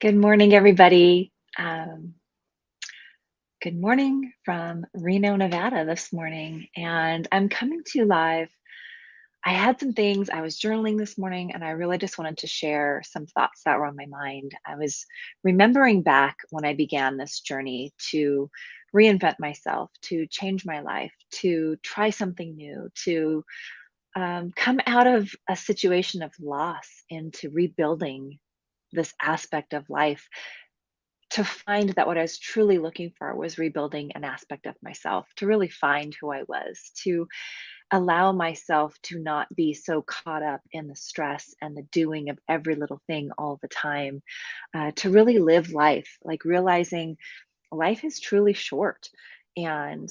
Good morning, everybody. Good morning from Reno, Nevada this morning. And I'm coming to you live. I had some things, I was journaling this morning, and I really just wanted to share some thoughts that were on my mind. I was remembering back when I began this journey to reinvent myself, to change my life, to try something new, to come out of a situation of loss into rebuilding this aspect of life, to find that what I was truly looking for was rebuilding an aspect of myself, to really find who I was, to allow myself to not be so caught up in the stress and the doing of every little thing all the time, to really live life, like realizing life is truly short. And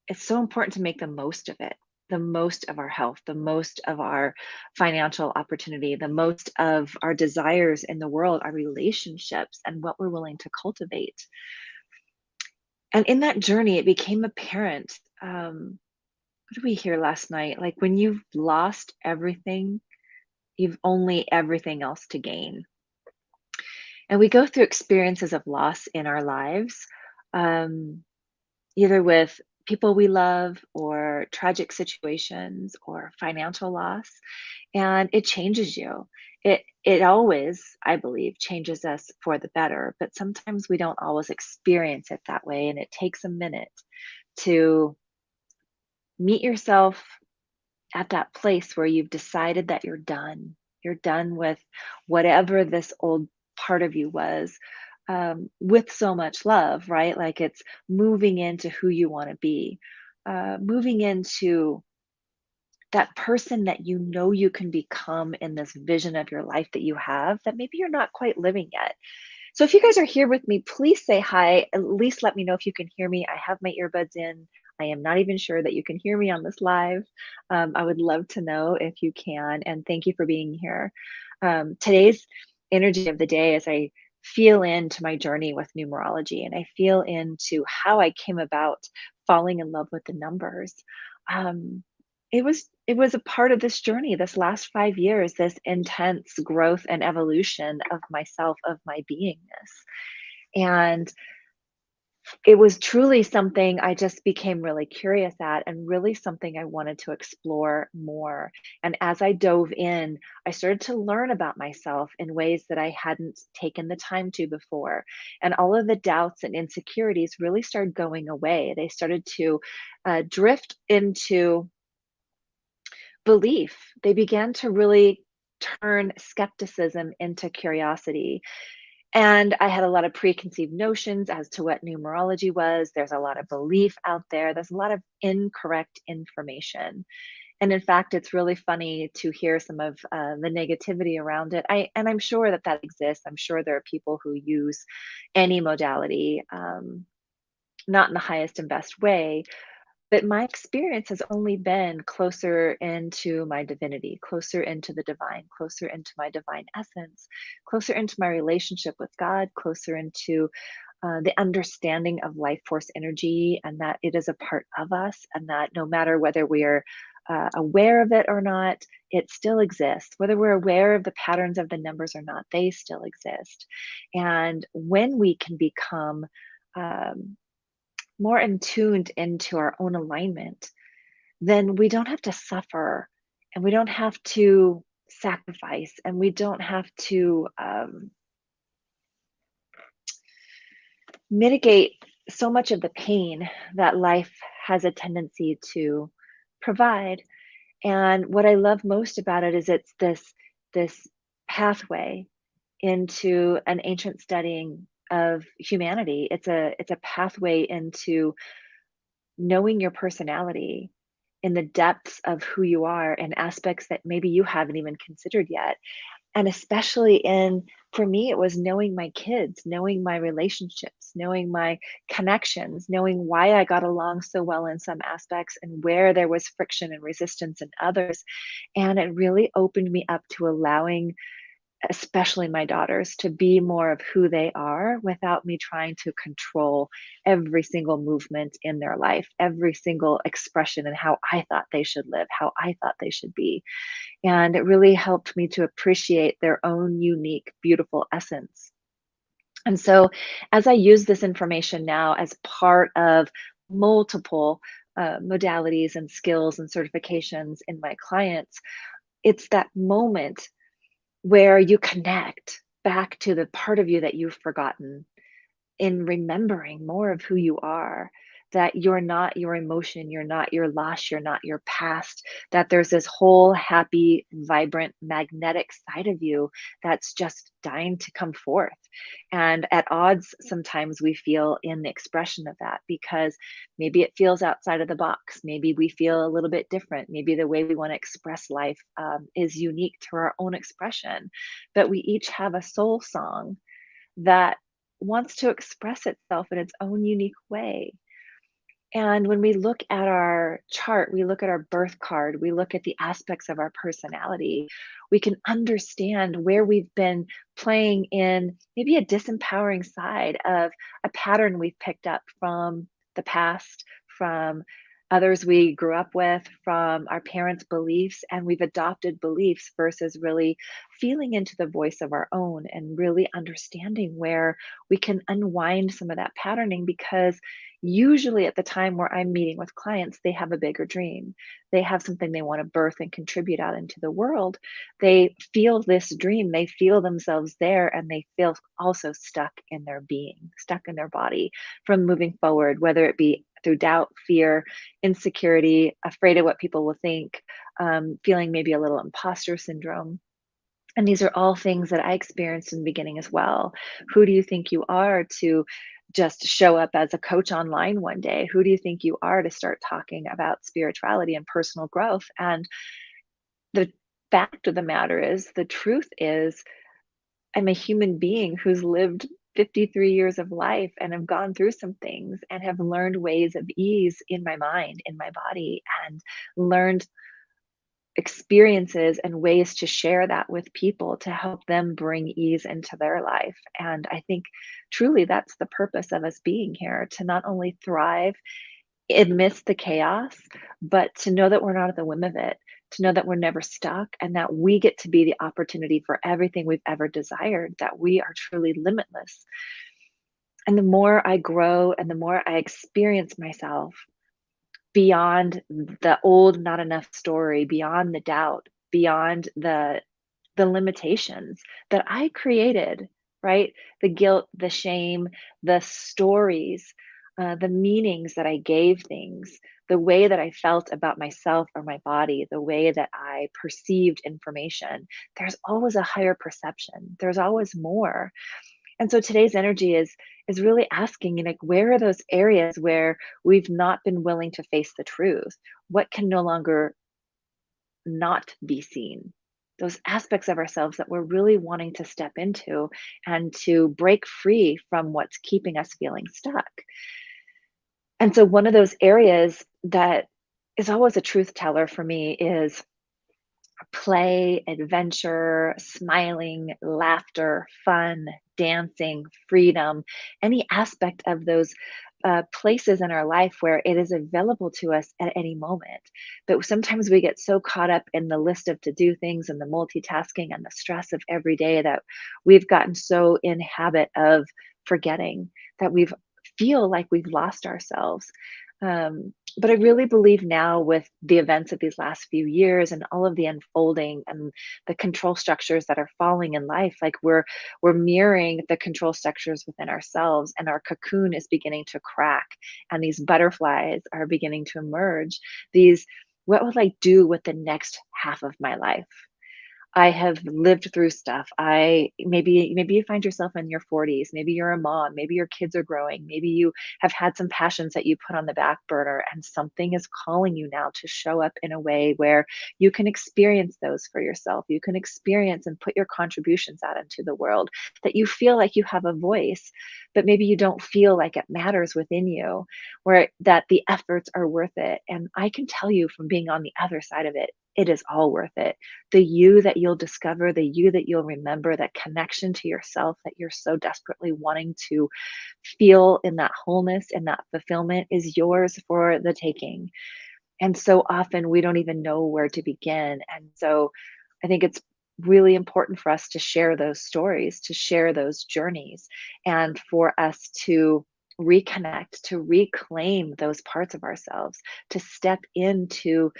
it's so important to make the most of it, the most of our health, the most of our financial opportunity, the most of our desires in the world, our relationships, and what we're willing to cultivate. And in that journey, it became apparent. What did we hear last night? Like when you've lost everything, you've only everything else to gain. And we go through experiences of loss in our lives. Um, Either with people we love or tragic situations or financial loss, and it changes you. It always, I believe, changes us for the better, but sometimes we don't always experience it that way, and it takes a minute to meet yourself at that place where you've decided that you're done. You're done with whatever this old part of you was, with so much love, right? Like it's moving into who you want to be, moving into that person that you know you can become in this vision of your life that you have that maybe you're not quite living yet. So if you guys are here with me, please say hi. At least let me know if you can hear me. I have my earbuds in. I am not even sure that you can hear me on this live. I would love to know if you can, and thank you for being here. Today's energy of the day is I feel into my journey with numerology, and I feel into how I came about falling in love with the numbers. Um, it was a part of this journey, this last 5 years, this intense growth and evolution of myself, of my beingness. And it was truly something I just became really curious at, and really something I wanted to explore more. And as I dove in, I started to learn about myself in ways that I hadn't taken the time to before. And all of the doubts and insecurities really started going away. They started to drift into belief. They began to really turn skepticism into curiosity. And I had a lot of preconceived notions as to what numerology was. There's a lot of belief out there, there's a lot of incorrect information. And in fact, it's really funny to hear some of the negativity around it. I'm sure that that exists. I'm sure there are people who use any modality, not in the highest and best way, but my experience has only been closer into my divinity, closer into the divine, closer into my divine essence, closer into my relationship with God, closer into the understanding of life force energy, and that it is a part of us, and that no matter whether we're aware of it or not, it still exists. Whether we're aware of the patterns of the numbers or not, they still exist. And when we can become um, more in tuned into our own alignment, then we don't have to suffer, and we don't have to sacrifice, and we don't have to mitigate so much of the pain that life has a tendency to provide. And what I love most about it is it's this pathway into an ancient studying of humanity. It's a pathway into knowing your personality in the depths of who you are and aspects that maybe you haven't even considered yet. And especially in, for me, it was knowing my kids, knowing my relationships, knowing my connections, knowing why I got along so well in some aspects and where there was friction and resistance in others. And it really opened me up to allowing, especially my daughters, to be more of who they are without me trying to control every single movement in their life, every single expression, and how I thought they should live, how I thought they should be. And it really helped me to appreciate their own unique, beautiful essence. And so, as I use this information now as part of multiple modalities and skills and certifications in my clients, it's that moment where you connect back to the part of you that you've forgotten in remembering more of who you are, that you're not your emotion, you're not your loss, you're not your past, that there's this whole happy, vibrant, magnetic side of you that's just dying to come forth. And at odds, sometimes we feel in the expression of that because maybe it feels outside of the box. Maybe we feel a little bit different. Maybe the way we want to express life is unique to our own expression. But we each have a soul song that wants to express itself in its own unique way. And when we look at our chart, we look at our birth card, we look at the aspects of our personality, we can understand where we've been playing in maybe a disempowering side of a pattern we've picked up from the past, from others we grew up with, from our parents' beliefs, and we've adopted beliefs versus really feeling into the voice of our own and really understanding where we can unwind some of that patterning because usually at the time where I'm meeting with clients, they have a bigger dream. They have something they want to birth and contribute out into the world. They feel this dream, they feel themselves there, and they feel also stuck in their being, stuck in their body from moving forward, whether it be through doubt, fear, insecurity, afraid of what people will think, feeling maybe a little imposter syndrome. And these are all things that I experienced in the beginning as well. Who do you think you are to just show up as a coach online one day? Who do you think you are to start talking about spirituality and personal growth? And the fact of the matter is, the truth is, I'm a human being who's lived 53 years of life and have gone through some things and have learned ways of ease in my mind, in my body, and learned experiences and ways to share that with people to help them bring ease into their life. And I think truly that's the purpose of us being here, to not only thrive amidst the chaos, but to know that we're not at the whim of it, to know that we're never stuck and that we get to be the opportunity for everything we've ever desired, that we are truly limitless. And the more I grow and the more I experience myself beyond the old not enough story, beyond the doubt, beyond the limitations that I created, right? The guilt, the shame, the stories, the meanings that I gave things, the way that I felt about myself or my body, the way that I perceived information. There's always a higher perception. There's always more. And so today's energy is really asking, like, where are those areas where we've not been willing to face the truth? What can no longer not be seen? Those aspects of ourselves that we're really wanting to step into and to break free from what's keeping us feeling stuck. And so one of those areas that is always a truth teller for me is play, adventure, smiling, laughter, fun, dancing, freedom, any aspect of those places in our life where it is available to us at any moment. But sometimes we get so caught up in the list of to do things and the multitasking and the stress of every day that we've gotten so in habit of forgetting that we've feel like we've lost ourselves. But I really believe now with the events of these last few years and all of the unfolding and the control structures that are falling in life, like we're mirroring the control structures within ourselves, and our cocoon is beginning to crack, and these butterflies are beginning to emerge. These, what will I do with the next half of my life? I have lived through stuff. I maybe you find yourself in your 40s, maybe you're a mom, maybe your kids are growing, maybe you have had some passions that you put on the back burner and something is calling you now to show up in a way where you can experience those for yourself. You can experience and put your contributions out into the world, that you feel like you have a voice, but maybe you don't feel like it matters within you, where that the efforts are worth it. And I can tell you from being on the other side of it, it is all worth it. The you that you'll discover, the you that you'll remember, that connection to yourself that you're so desperately wanting to feel in that wholeness and that fulfillment is yours for the taking. And so often we don't even know where to begin. And so I think it's really important for us to share those stories, to share those journeys, and for us to reconnect, to reclaim those parts of ourselves, to step into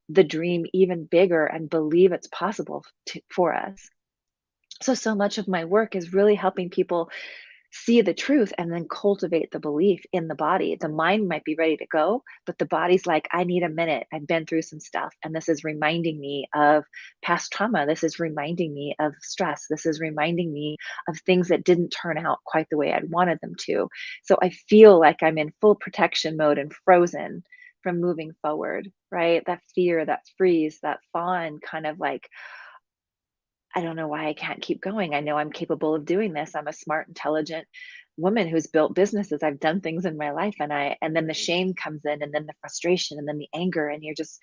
the dream even bigger and believe it's possible for us. So much of my work is really helping people see the truth and then cultivate the belief in the body. The mind might be ready to go, but the body's like, I need a minute. I've been through some stuff. And this is reminding me of past trauma. This is reminding me of stress. This is reminding me of things that didn't turn out quite the way I'd wanted them to. So I feel like I'm in full protection mode and frozen from moving forward, right? That fear, that freeze, that fawn kind of like, I don't know why I can't keep going. I know I'm capable of doing this. I'm a smart, intelligent woman who's built businesses. I've done things in my life, and then the shame comes in, and then the frustration, and then the anger, and you're just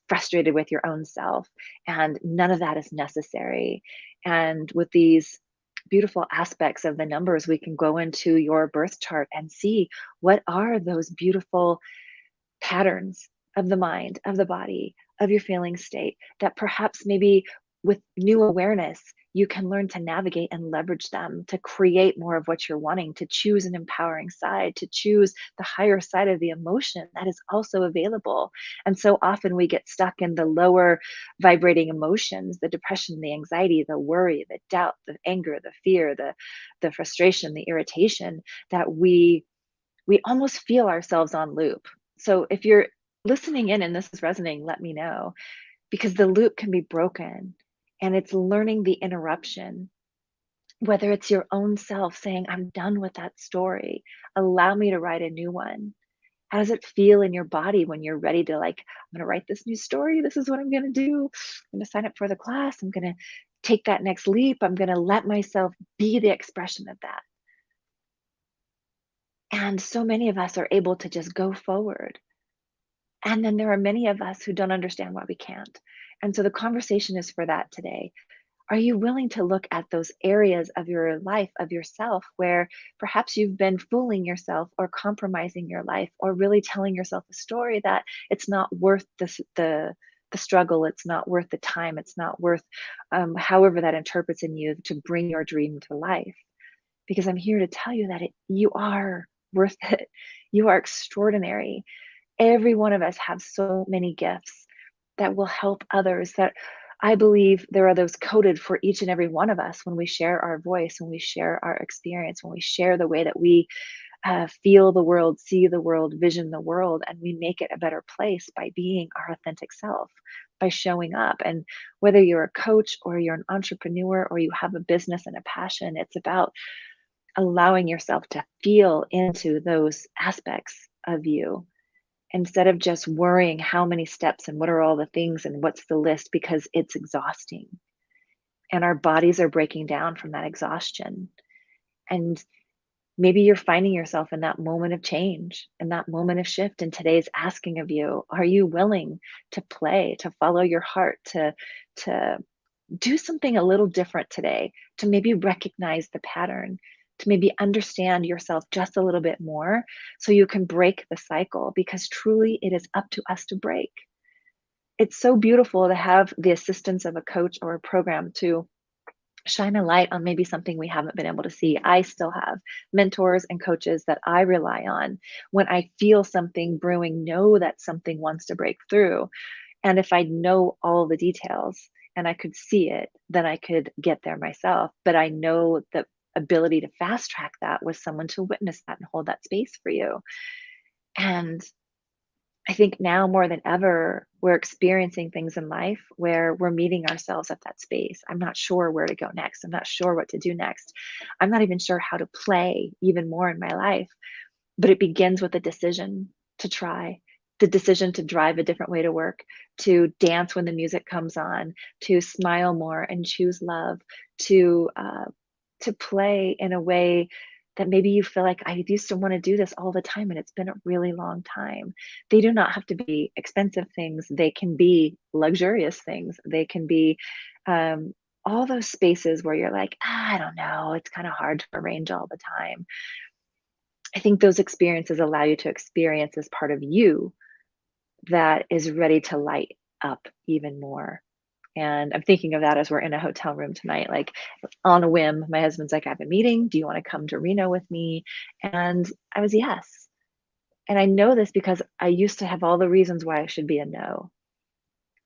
frustrated with your own self. And none of that is necessary. And with these beautiful aspects of the numbers, we can go into your birth chart and see what are those beautiful patterns of the mind, of the body, of your feeling state that perhaps maybe with new awareness, you can learn to navigate and leverage them to create more of what you're wanting, to choose an empowering side, to choose the higher side of the emotion that is also available. And so often we get stuck in the lower vibrating emotions, the depression, the anxiety, the worry, the doubt, the anger, the fear, the frustration, the irritation that we almost feel ourselves on loop. So if you're listening in and this is resonating, let me know because the loop can be broken and it's learning the interruption, whether it's your own self saying, I'm done with that story. Allow me to write a new one. How does it feel in your body when you're ready to like, I'm going to write this new story. This is what I'm going to do. I'm going to sign up for the class. I'm going to take that next leap. I'm going to let myself be the expression of that. And so many of us are able to just go forward. And then there are many of us who don't understand why we can't. And so the conversation is for that today. Are you willing to look at those areas of your life, of yourself, where perhaps you've been fooling yourself or compromising your life or really telling yourself a story that it's not worth the struggle, it's not worth the time, it's not worth however that interprets in you to bring your dream to life? Because I'm here to tell you that you are worth it. You are extraordinary. Every one of us have so many gifts that will help others that I believe there are those coded for each and every one of us when we share our voice, when we share our experience, when we share the way that we feel the world, see the world, vision the world, and we make it a better place by being our authentic self, by showing up. And whether you're a coach or you're an entrepreneur or you have a business and a passion, it's about allowing yourself to feel into those aspects of you instead of just worrying how many steps and what are all the things and what's the list because it's exhausting and our bodies are breaking down from that exhaustion. And maybe you're finding yourself in that moment of change and that moment of shift. And today's asking of you, are you willing to play, to follow your heart, to do something a little different today, to maybe recognize the pattern, to maybe understand yourself just a little bit more so you can break the cycle because truly it is up to us to break. It's so beautiful to have the assistance of a coach or a program to shine a light on maybe something we haven't been able to see. I still have mentors and coaches that I rely on when I feel something brewing, know that something wants to break through. And if I know all the details and I could see it, then I could get there myself. But I know the ability to fast track that with someone to witness that and hold that space for you. And I think now more than ever, we're experiencing things in life where we're meeting ourselves at that space. I'm not sure where to go next. I'm not sure what to do next. I'm not even sure how to play even more in my life. But it begins with a decision to try, the decision to drive a different way to work, to dance when the music comes on, to smile more and choose love, to play in a way that maybe you feel like I used to want to do this all the time and it's been a really long time. They do not have to be expensive things. They can be luxurious things. They can be all those spaces where you're like, I don't know, it's kind of hard to arrange all the time. I think those experiences allow you to experience this part of you that is ready to light up even more And I'm thinking of that as we're in a hotel room tonight, like on a whim, my husband's like, I have a meeting. Do you want to come to Reno with me? And I was, yes. And I know this because I used to have all the reasons why I should be a no,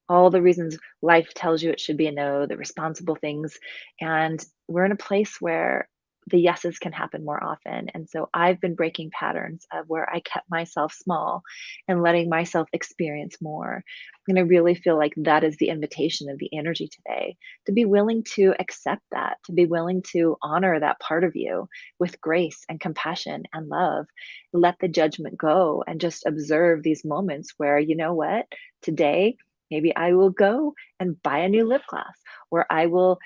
all the reasons life tells you it should be a no, the responsible things. And we're in a place where the yeses can happen more often. And so I've been breaking patterns of where I kept myself small and letting myself experience more. And I really feel like that is the invitation of the energy today, to be willing to accept that, to be willing to honor that part of you with grace and compassion and love. Let the judgment go and just observe these moments where, you know what, today, maybe I will go and buy a new lip gloss, or I will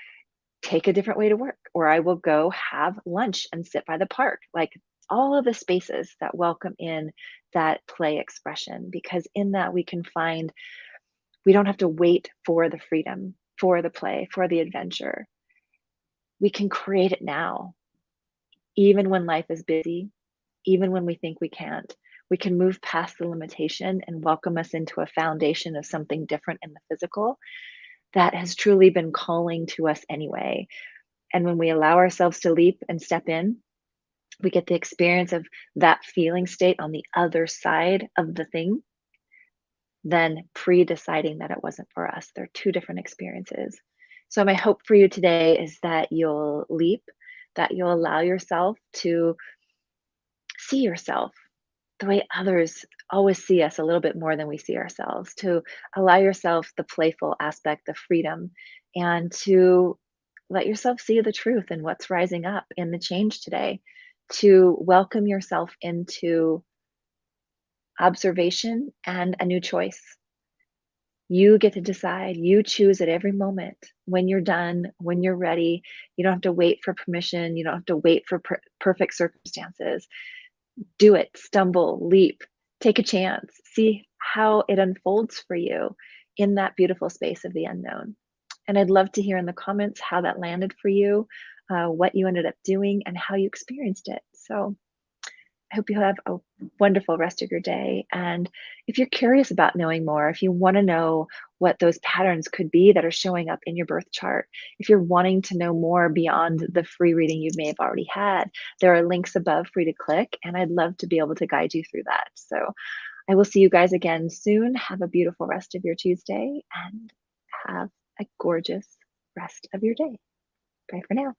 take a different way to work, or I will go have lunch and sit by the park. Like all of the spaces that welcome in that play expression, because in that we can find, we don't have to wait for the freedom, for the play, for the adventure. We can create it now, even when life is busy, even when we think we can't. We can move past the limitation and welcome us into a foundation of something different in the physical that has truly been calling to us anyway. And when we allow ourselves to leap and step in, we get the experience of that feeling state on the other side of the thing, then pre deciding that it wasn't for us. They're two different experiences. So, my hope for you today is that you'll leap, that you'll allow yourself to see yourself the way others always see us a little bit more than we see ourselves, to allow yourself the playful aspect, the freedom, and to let yourself see the truth and what's rising up in the change today, to welcome yourself into observation and a new choice. You get to decide, you choose at every moment when you're done, when you're ready. You don't have to wait for permission, you don't have to wait for perfect circumstances. Do it, stumble, leap, take a chance, see how it unfolds for you in that beautiful space of the unknown. And I'd love to hear in the comments how that landed for you, what you ended up doing, and how you experienced it. So I hope you have a wonderful rest of your day. And if you're curious about knowing more, if you want to know what those patterns could be that are showing up in your birth chart, if you're wanting to know more beyond the free reading you may have already had, there are links above for you to click, and I'd love to be able to guide you through that. So I will see you guys again soon. Have a beautiful rest of your Tuesday and have a gorgeous rest of your day. Bye for now.